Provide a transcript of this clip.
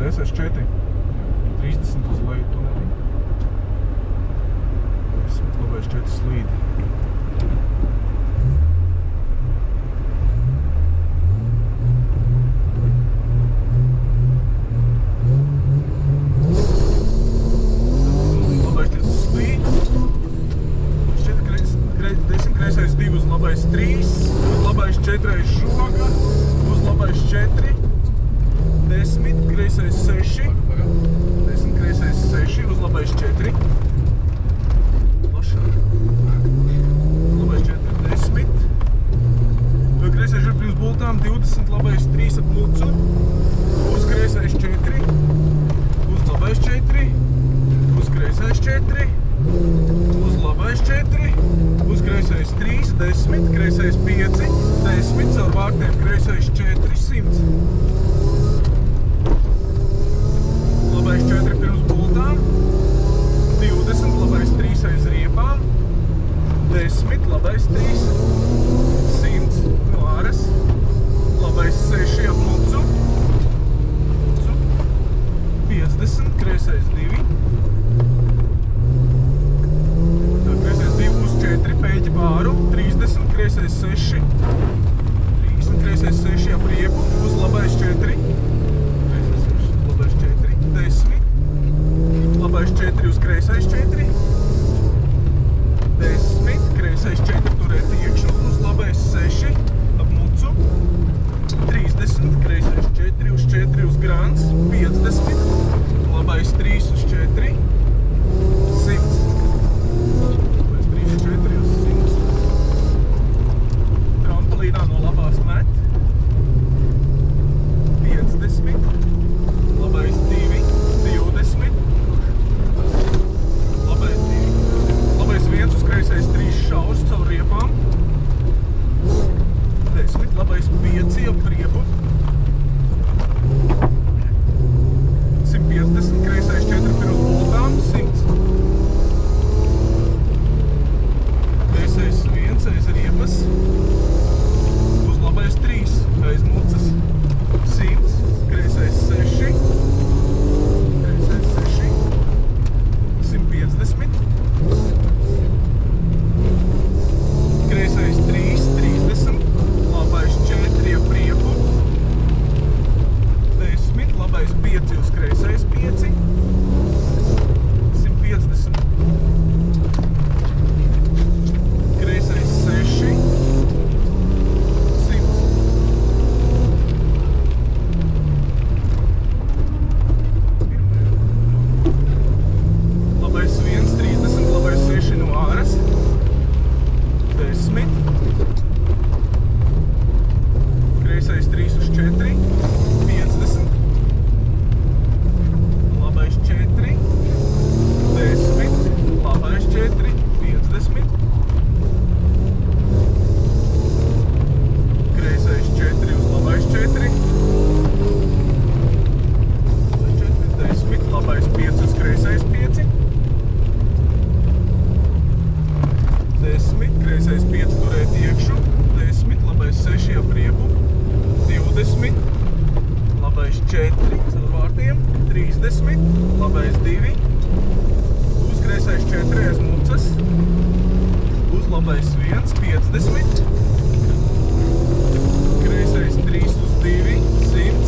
kreisais 4. 30 uz leju tunelī. 10, labais 4 slīdi. Labais 4 slīdi. 10, kreisais 2 uz labais 3. Uz labais 4 žoga. Uz labais 4. 10, kreisais 6. 10, kreisais 6, uz labais 4. Plašāk. Uz labais 4, 10. Kreisais žurp pirms bultām, 20, labais 3 ap mucu. Uz kreisais 4. Uz labais 4. Uz kreisais 4. Uz labais 4. Uz kreisais 3, 10, kreisais 5, 10, caur vārtiem kreisais 4, 100. Labais 4 pirms bultām, 20, labais 3 aiz riepām, 10, labais 3, 100 no āras, labais 6 ap mucu, 50, kreisais 2, kreisais 2 uz 4, pēķi pāru, 30, kreisais 6, 30, kreisais 6 ap riepu, uz labais 4, 10, labais 4 uz kreisais 4, 10, kreisais 4 turēt iekšu, uz labais 6, ap mucu, 30, kreisais 4 uz 4 uz grants, 50, labais 3 uz 4, 100, labais 3 uz 4 uz 100, trampolīnā no labās met, 50, labais 2, 20, labais 1 uz kreisais 3 šaurs caur riepām, 10, labais 5 ap riepu, 150, kreisais 4 pirms bultām, 100, kreisais 1 aiz riepas, uz labais 3 aiz mucas, 100, kreisais 6, 150, kreisais 3, 30, labais 4 ap riepu, 10, labais 5 uz kreisais 5, 150, kreisais 6, 100, labais 1, 30, labais 6 no āras, 10, kreisais 3 uz 4, 50, labais 4, 10, labais 4, 50, kreisais 4 uz labais 4, 10, labais 5 uz kreisais 5, 10, kreisais 5 turēt iekšu, 10, labais 6 ap riepu, 20, labais 4 caur vārtiem, 30, labais 2, uz kreisais 4 aiz mucas, uz labais 1, 50, kreisais 3 uz 2, 100,